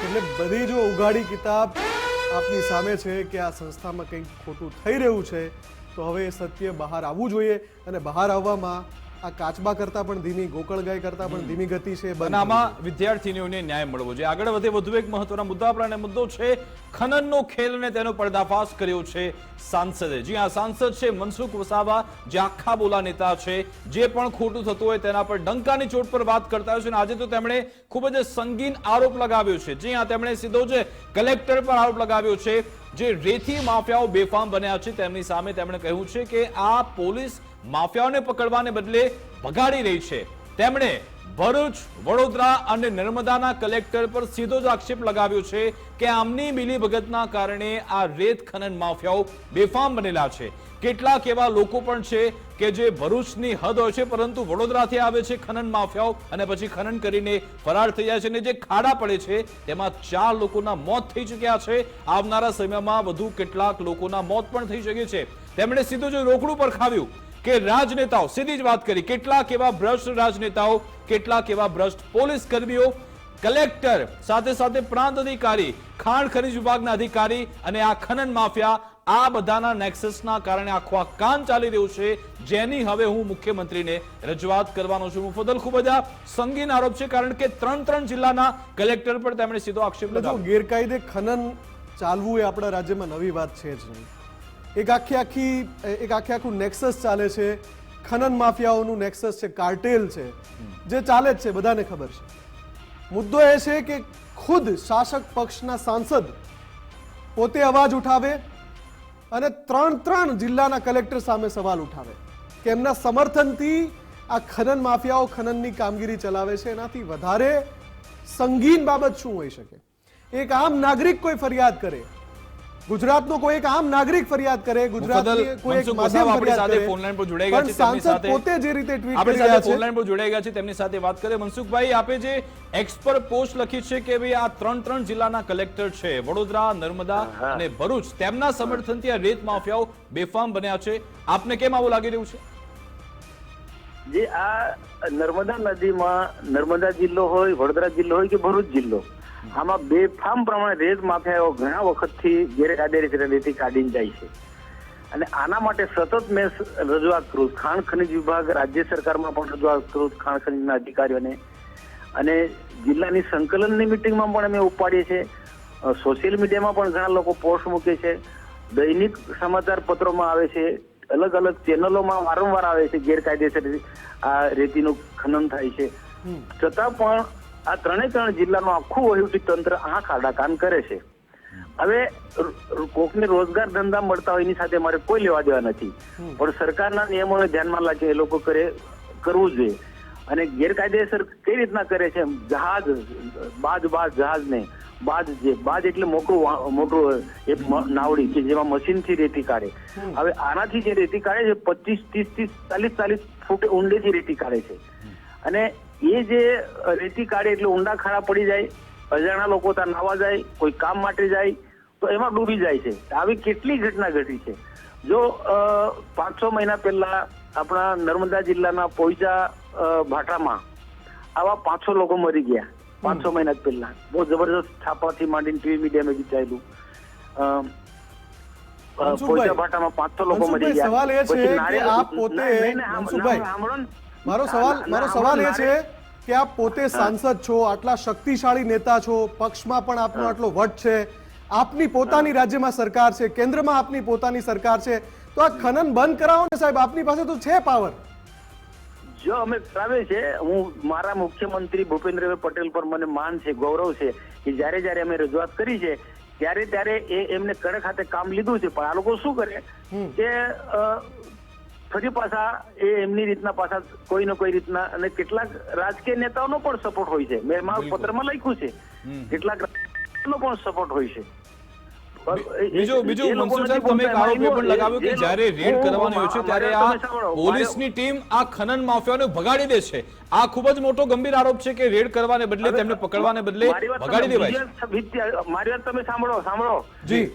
એટલે બધી જો ઉઘાડી કિતાબ આપની સામે છે કે આ સંસ્થામાં કંઈક ખોટું થઈ રહ્યું છે, તો હવે એ સત્ય બહાર આવવું જોઈએ અને બહાર આવવામાં આ કાચબા કરતા પણ ધીમી, ગોકળગાય કરતા પણ ધીમી ગતિ છે. અને આમાં વિદ્યાર્થીનીઓને ન્યાય મળવો જોઈએ. આગળ વધે વધુ એક મહત્વના મુદ્દા પર, અને મુદ્દો છે ખનનનો ખેલ અને તેનો પર્દાફાશ કર્યો છે સાંસદે. જી હા, સાંસદ છે મનસુખ વસાવા, જે આખા બોલા નેતા છે, જે પણ ખોટું થતું હોય તેના પર ડંકાની ચોટ પર વાત કરતા હોય છે. અને આજે તો તેમણે ખૂબ જ સંગીન આરોપ લગાવ્યો છે. જી હા, તેમણે સીધો જ કલેક્ટર પર આરોપ લગાવ્યો છે. જે રેતી માફિયાઓ બેફામ બન્યા છે તેમની સામે તેમણે કહ્યું છે કે આ પોલીસ માફિયાઓને પકડવાને બદલે ભગાડી રહી છે. તેમણે ભરૂચ, વડોદરા અને નર્મદાના કલેક્ટર પર સીધો જ આક્ષેપ લગાવ્યો છે કે આમની મિલીભગતના કારણે આ રેત ખનન માફિયાઓ બેફામ બનેલા છે. કેટલાક એવા લોકો પણ છે કે જે ભરૂચની હદ હોય છે પરંતુ વડોદરાથી આવે છે ખનન માફિયાઓ, અને પછી ખનન કરીને ફરાર થઈ જાય છે. અને જે ખાડા પડે છે તેમાં 4 લોકોના મોત થઈ ચૂક્યા છે. આવનારા સમયમાં વધુ કેટલાક લોકોના મોત પણ થઈ શકે છે. તેમણે સીધું જ રોકડું પર ખાવ્યું કે રાજનેતાઓ, સીધી જ વાત કરી, કેટલાક એવા ભ્રષ્ટ રાજનેતાઓ, કેટલાક એવા ભ્રષ્ટ પોલીસ કર્મીઓ, કલેક્ટર, સાથે સાથે પ્રાંત અધિકારી, ખાણ ખનીજ વિભાગના અધિકારી અને આ ખનન માફિયા, આ બધાના નેક્સસના કારણે આખો આ કામ ચાલી રહ્યું છે, જેની હવે હું મુખ્યમંત્રીને રજૂઆત કરવાનો છું. મુફદ્દલ ખૂબ જ સંગીન આરોપ છે, કારણ કે 3 જિલ્લાના કલેક્ટર પર તેમણે સીધો આક્ષેપ લગાવ્યો. ગેરકાયદે ખનન ચાલવું એ આપણા રાજ્યમાં નવી વાત છે જ નહીં. એક આખું નેક્સસ ચાલે છે, ખનન માફિયાઓનું નેક્સસ છે, કાર્ટેલ છે, જે ચાલે જ છે, બધાને ખબર છે. મુદ્દો એ છે કે ખુદ શાસક પક્ષના સાંસદ પોતે અવાજ ઉઠાવે અને 3 જિલ્લાના કલેક્ટર સામે સવાલ ઉઠાવે કે એમના સમર્થનથી આ ખનન માફિયાઓ ખનનની કામગીરી ચલાવે છે. એનાથી વધારે સંગીન બાબત શું હોઈ શકે? એક આમ નાગરિક કોઈ ફરિયાદ કરે, ગુજરાતનો કોઈ એક આમ નાગરિક ફરિયાદ કરે, ગુજરાતની કોઈ એક માધ્યમ ફરિયાદ કરે, ફોનલાઈન પર જોડાઈ ગયા છે, પણ સાંસદ પોતે જે રીતે ટ્વીટ કરી રહ્યા રહ્યા છે, ફોનલાઈન પર જોડાઈ ગયા છે, તેમની સાથે વાત કરે. મનસુખભાઈ, આપે જે એક્સ પર પોસ્ટ લખી છે કે ભાઈ આ 3 જિલ્લાના કલેક્ટર છે, વડોદરા, નર્મદા અને ભરૂચ, તેમના સમર્થનથી આ રેત માફિયાઓ બેફામ બન્યા છે, આપને કેમ આવું લાગી રહ્યું છે? જે આ નર્મદા નદીમાં નર્મદા જિલ્લો હોય, વડોદરા જિલ્લો હોય કે ભરૂચ જિલ્લો, આમાં બેફામ પ્રમાણે રેત માફિયાઓ ઘણા વખતથી ગેરકાયદેસર રેતી કાઢીને જાય છે. અને આના માટે સતત મેં રજૂઆત કરું, ખાણ ખનીજ વિભાગ, રાજ્ય સરકારમાં પણ રજૂઆત કરું, ખાણ ખનીજના અધિકારીઓને, અને જિલ્લાની સંકલનની મિટિંગમાં પણ અમે ઉપાડીએ છીએ. સોશિયલ મીડિયામાં પણ ઘણા લોકો પોસ્ટ મૂકે છે, દૈનિક સમાચાર પત્રોમાં આવે છે, અલગ અલગ ચેનલોમાં વારંવાર આવે છે, ગેરકાયદેસર આ રેતીનું ખનન થાય છે. છતાં પણ આ 3 જિલ્લાનું આખું વહીવટી તંત્ર આંખ આડા કાન કરે છે. હવે કોકને રોજગાર ધંધા મળતા હોય એની સાથે મારે કોઈ લેવા દેવા નથી, પણ સરકારના નિયમોને ધ્યાનમાં લાગે એ લોકો કરવું જોઈએ. અને ગેરકાયદેસર કઈ રીતના કરે છે? જહાજ, બાજ એટલે મોટું એક નાવડી કે જેમાં મશીનથી રેતી કાઢે. હવે આનાથી જે રેતી કાઢે છે 25, 30, 40 ફૂટ ઊંડેથી રેતી કાઢે છે. અને એ જે રેતી કાઢે એટલે ઊંડા ખાડા પડી જાય, અજાણા લોકો ત્યાં નાવા જાય, કોઈ કામ માટે જાય તો એમાં ડૂબી જાય છે. આવી કેટલી ઘટના ઘટી છે. જો 5-6 મહિના પહેલા આપણા નર્મદા જિલ્લાના પોઈચા ભાટામાં આવા 5-6 લોકો મરી ગયા 5-6 મહિના પહેલા. બહુ જબરદસ્ત છાપાથી માંડીને ટીવી મીડિયામાં બી ચાલ્યું. પોઈચા ભાટામાં 5-6 લોકો મરી ગયા. સવાલ એ છે કે આપ પોતે, મનસુખભાઈ, મારો સવાલ એ છે કે આપ પોતે સાંસદ છો, આટલા શક્તિશાળી નેતા છો, પક્ષમાં પણ આપનો આટલો વટ છે, આપની પોતાની રાજ્યમાં સરકાર છે, કેન્દ્રમાં આપની પોતાની સરકાર છે, તો આ ખનન બંધ કરાવો ને સાહેબ, આપની પાસે તો છે પાવર. જો અમે કરાવે છે, હું મારા મુખ્યમંત્રી ભૂપેન્દ્રભાઈ પટેલ પર મને માન છે, ગૌરવ છે કે જ્યારે અમે રજૂઆત કરી છે ત્યારે એમને કડક હાથે કામ લીધું છે. પણ આ લોકો શું કરે કે ફરી પાછા એમની રીતના પાછા કોઈ ને કોઈ રીતના, અને કેટલાક રાજકીય નેતાઓનો પણ સપોર્ટ હોય છે. મેં મારા પત્રમાં લખ્યું છે, કેટલાક નો પણ સપોર્ટ હોય છે. બીજું મનસુખ સાહેબ, તમે એક આરોપ એ પણ લગાવ્યો કે જ્યારે રેડ કરવાની હોય છે ત્યારે આ પોલીસની ટીમ આ ખનન માફિયાઓને ભગાડી દે છે. આ ખૂબ જ મોટો ગંભીર આરોપ છે કે રેડ કરવાને બદલે, તેમને પકડવાને બદલે ભગાડી દેવાય છે. મારી વાત તમે સાંભળો. જી,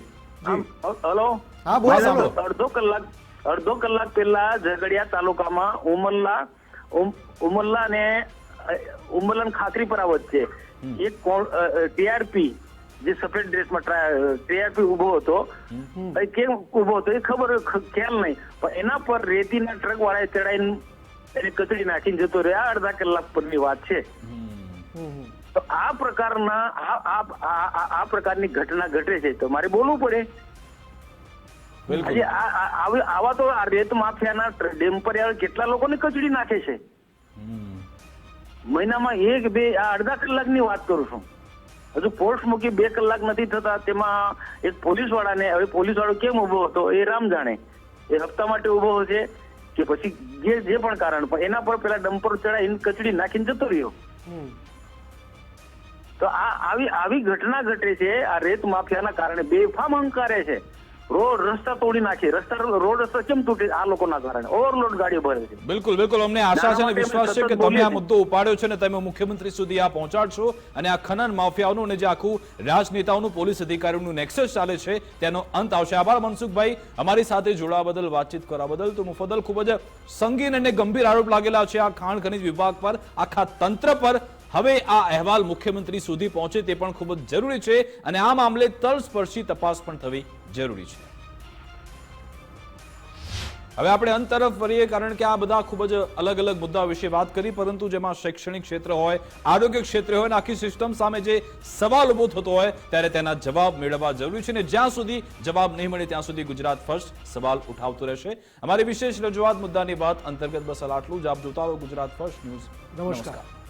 હલો, હા બોલો. અડધો કલાક પહેલા ઝઘડિયા તાલુકામાં ઉમરલા અને ખાખરીપરા વચ્ચે એક ટીઆરપી જે સફેદ ડ્રેસમાં ટીઆરપી ઉભો હતો એ કેમ ઉભો હતો એ ખ્યાલ નહીં, પણ એના પર રેતીના ટ્રક વાળાએ ચડાઈને એને કચડી નાખીને જતો રહ્યો. આ અડધા કલાક પરની વાત છે. તો આ પ્રકારની ઘટના ઘટે છે તો મારે બોલવું પડે. આજે આવા તો આ રેત માફિયાના ડેમ્પર કેટલા લોકોને કચડી નાખે છે મહિનામાં 1-2. આ અડધા કલાકની વાત કરું છું. હજુ પોસ્ટ મૂકી 2 કલાક નથી થતા, તેમાં એક પોલીસ વાળાને, હવે પોલીસ વાળો કેમ ઉભો હતો એ રામ જાણે, એ હપ્તા માટે ઉભો છે કે પછી જે પણ કારણ, પણ એના પર પેલા ડમ્પર ચડાવીને કચડી નાખીને જતો રહ્યો. તો આવી ઘટના ઘટે છે આ રેત માફિયાના કારણે. બેફામ અંકારે છે, રોડ રસ્તા તોડી નાખે, રોડ રસ્તા કેમ તૂટે? આ લોકોના કારણે ઓવરલોડ ગાડીઓ ભરે છે. બિલકુલ બિલકુલ, અમને આશા છે અને વિશ્વાસ છે કે તમે આ મુદ્દો ઉપાડ્યો છે અને તમે મુખ્યમંત્રી સુધી આ પહોંચાડશો અને આ ખનન માફિયાઓનું અને જે આખું રાજનેતાઓનું, પોલીસ અધિકારીઓનું નેક્સસ ચાલે છે તેનો અંત આવશે. આભાર મનસુખભાઈ, અમારી સાથે જોડાવા બદલ, વાતચીત કરવા બદલ. તો મુફદ્દલ, ખૂબ જ સંગીન અને ગંભીર આરોપ લાગેલા છે આ ખાણ ખનીજ વિભાગ પર, આખા તંત્ર પર. હવે આ અહેવાલ મુખ્યમંત્રી સુધી પહોંચે તે પણ ખૂબ જ જરૂરી છે અને આ મામલે તલસ્પર્શી તપાસ પણ થવી જરૂરી છે. હવે આપણે અંત તરફ વળીએ, કારણ કે આ બધા ખૂબ જ અલગ અલગ મુદ્દા વિશે વાત કરી, પરંતુ જેમાં શૈક્ષણિક ક્ષેત્ર હોય, આરોગ્ય ક્ષેત્ર હોય, આખી સિસ્ટમ સામે જે સવાલ ઉભો થતો હોય ત્યારે તેના જવાબ મેળવવા જરૂરી છે અને જ્યાં સુધી જવાબ નહીં મળે ત્યાં સુધી ગુજરાત ફર્સ્ટ સવાલ ઉઠાવતું રહેશે. અમારી વિશેષ રજૂઆત મુદ્દાની વાત અંતર્ગત બસ આટલું જ. આપ જોતા રહો ગુજરાત ફર્સ્ટ ન્યૂઝ. નમસ્કાર.